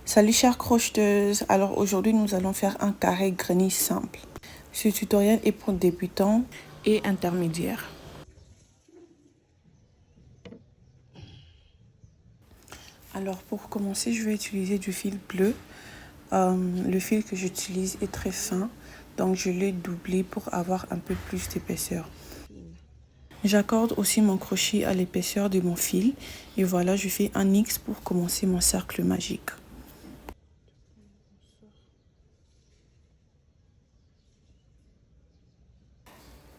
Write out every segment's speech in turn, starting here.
Salut chères crocheteuses, alors aujourd'hui nous allons faire un carré granny simple. Ce tutoriel est pour débutants et intermédiaires. Alors pour commencer, je vais utiliser du fil bleu. Le fil que j'utilise est très fin, donc je l'ai doublé pour avoir un peu plus d'épaisseur. J'accorde aussi mon crochet à l'épaisseur de mon fil et voilà, je fais un X pour commencer mon cercle magique.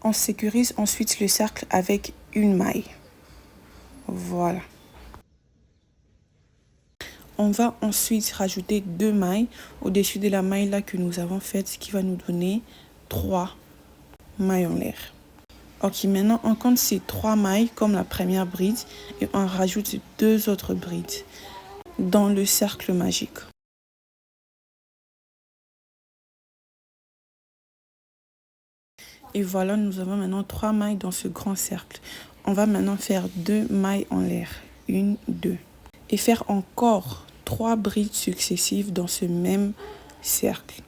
On sécurise ensuite le cercle avec une maille. Voilà. On va ensuite rajouter 2 mailles au-dessus de la maille là que nous avons faite, ce qui va nous donner 3 mailles en l'air. Ok, maintenant on compte ces 3 mailles comme la première bride et on rajoute 2 autres brides dans le cercle magique. Et voilà, nous avons maintenant 3 mailles dans ce grand cercle. On va maintenant faire 2 mailles en l'air. 1, 2. Et faire encore 3 brides successives dans ce même cercle.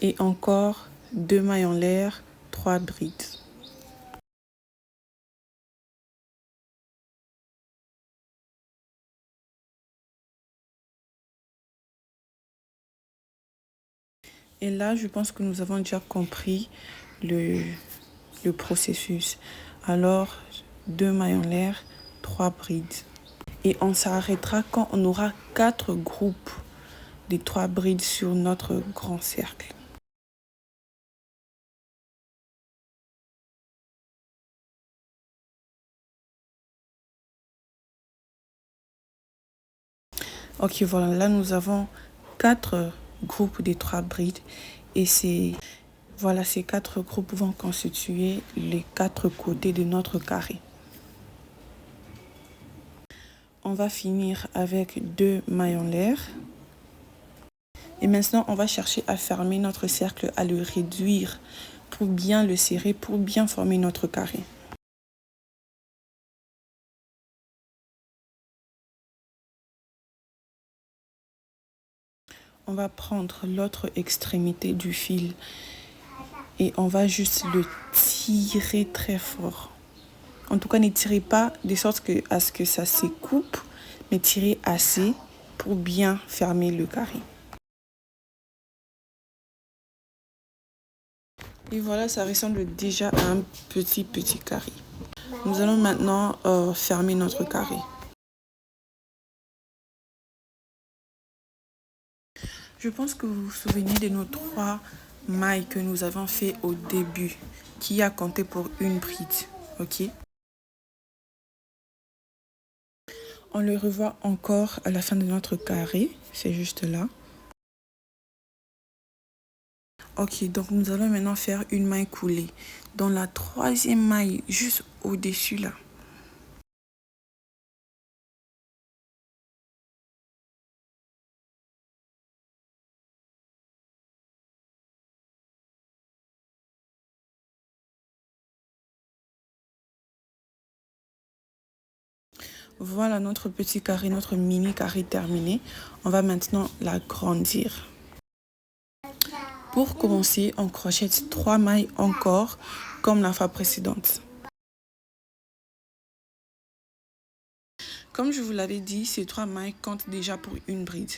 Et encore 2 mailles en l'air, 3 brides. Et là, je pense que nous avons déjà compris le processus. Alors, 2 mailles en l'air, 3 brides. Et on s'arrêtera quand on aura 4 groupes des 3 brides sur notre grand cercle. Ok, voilà, là nous avons 4 groupes des 3 brides et voilà, ces 4 groupes vont constituer les 4 côtés de notre carré. On va finir avec 2 mailles en l'air. Et maintenant, on va chercher à fermer notre cercle, à le réduire pour bien le serrer, pour bien former notre carré. On va prendre l'autre extrémité du fil et on va juste le tirer très fort. En tout cas, ne tirez pas de sorte à ce que ça se coupe, mais tirez assez pour bien fermer le carré. Et voilà, ça ressemble déjà à un petit carré. Nous allons maintenant fermer notre carré. Je pense que vous vous souvenez de nos 3 mailles que nous avons fait au début, qui a compté pour une bride, ok? On le revoit encore à la fin de notre carré, c'est juste là. Ok, donc nous allons maintenant faire une maille coulée dans la 3e maille, juste au-dessus là. Voilà notre petit carré, notre mini carré terminé. On va maintenant l'agrandir. Pour commencer, on crochette 3 mailles encore, comme la fois précédente. Comme je vous l'avais dit, ces 3 mailles comptent déjà pour une bride.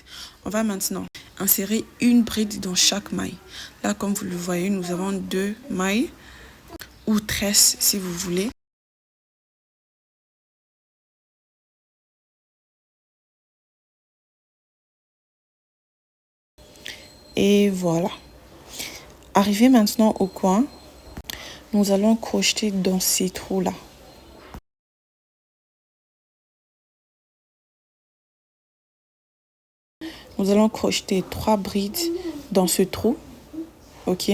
On va maintenant insérer une bride dans chaque maille. Là, comme vous le voyez, nous avons 2 mailles, ou tresses si vous voulez. Et voilà. Arrivé maintenant au coin, nous allons crocheter dans ces trous-là. Nous allons crocheter 3 brides dans ce trou, ok?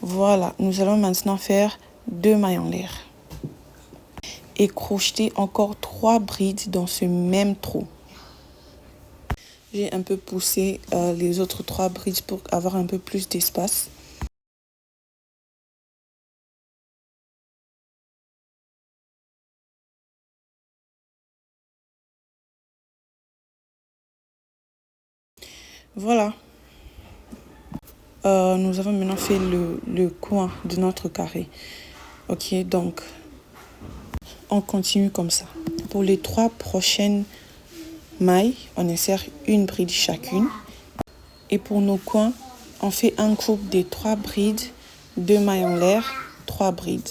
Voilà, nous allons maintenant faire 2 mailles en l'air. Et crocheter encore 3 brides dans ce même trou. J'ai un peu poussé les autres 3 brides pour avoir un peu plus d'espace. Voilà. Nous avons maintenant fait le coin de notre carré. Ok, donc on continue comme ça. Pour les 3 prochaines mailles, on insère une bride chacune. Et pour nos coins, on fait un groupe des 3 brides, 2 mailles en l'air, 3 brides.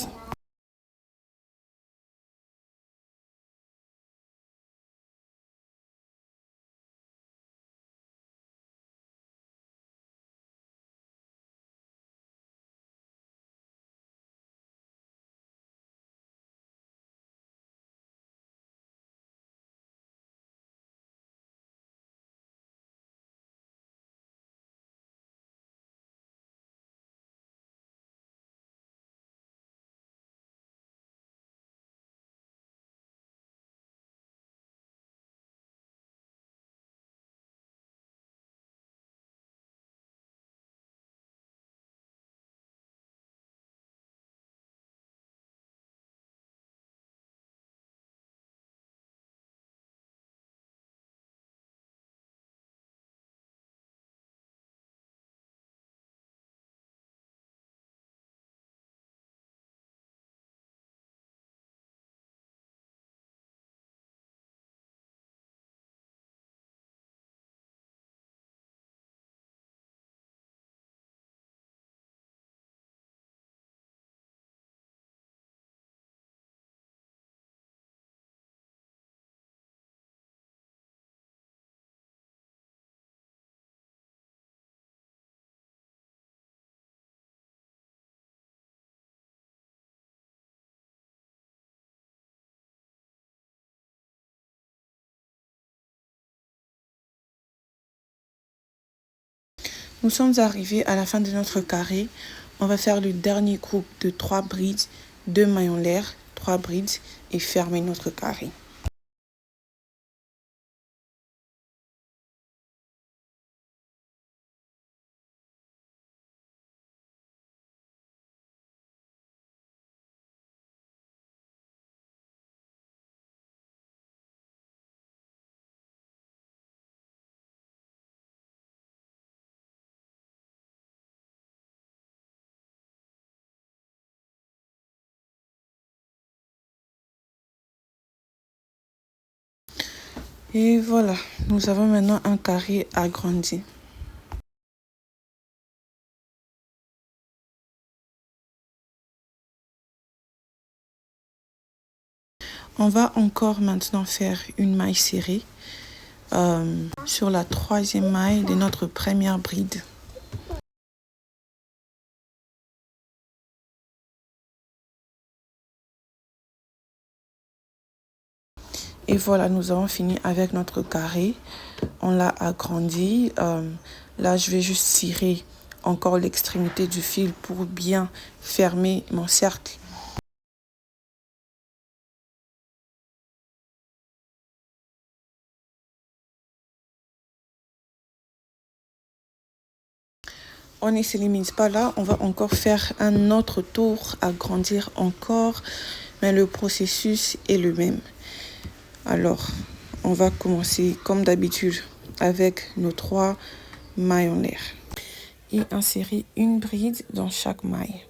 Nous sommes arrivés à la fin de notre carré. On va faire le dernier groupe de 3 brides, 2 mailles en l'air, 3 brides et fermer notre carré. Et voilà, nous avons maintenant un carré agrandi. On va encore maintenant faire une maille serrée sur la 3e maille de notre première bride. Et voilà, nous avons fini avec notre carré. On l'a agrandi. Là, je vais juste tirer encore l'extrémité du fil pour bien fermer mon cercle. On ne se limite pas là, on va encore faire un autre tour, agrandir encore, mais le processus est le même. Alors, on va commencer comme d'habitude avec nos 3 mailles en l'air et insérer une bride dans chaque maille.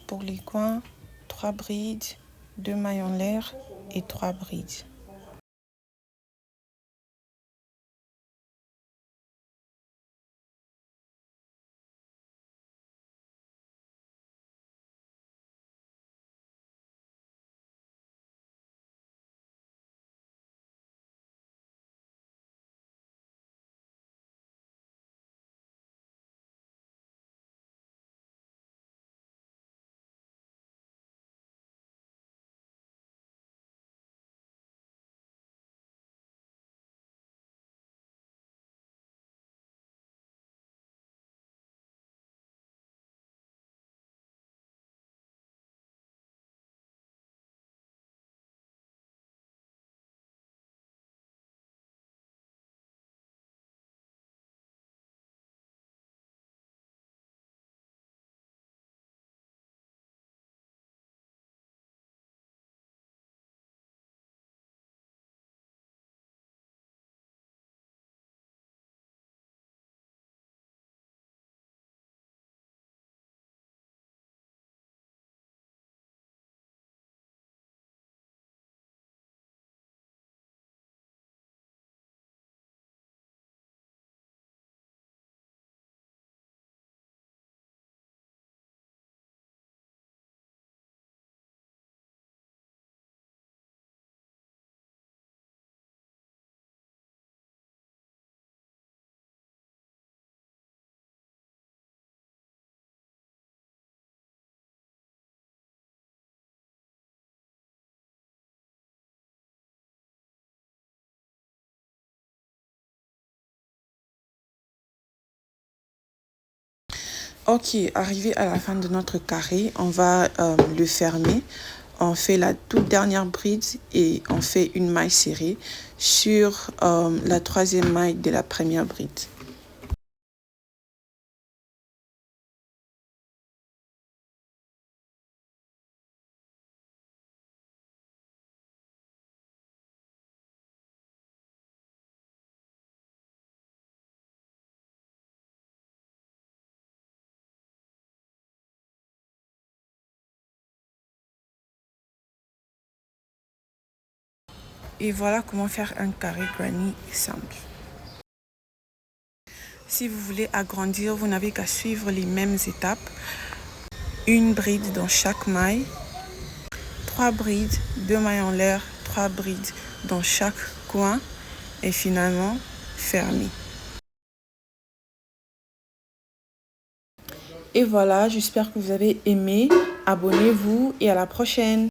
Pour les coins, 3 brides, 2 mailles en l'air et 3 brides. Ok, arrivé à la fin de notre carré, on va le fermer. On fait la toute dernière bride et on fait une maille serrée sur la troisième maille de la première bride. Et voilà comment faire un carré granny simple. Si vous voulez agrandir, vous n'avez qu'à suivre les mêmes étapes. Une bride dans chaque maille, 3 brides, 2 mailles en l'air, 3 brides dans chaque coin et finalement fermer. Et voilà, j'espère que vous avez aimé. Abonnez-vous et à la prochaine.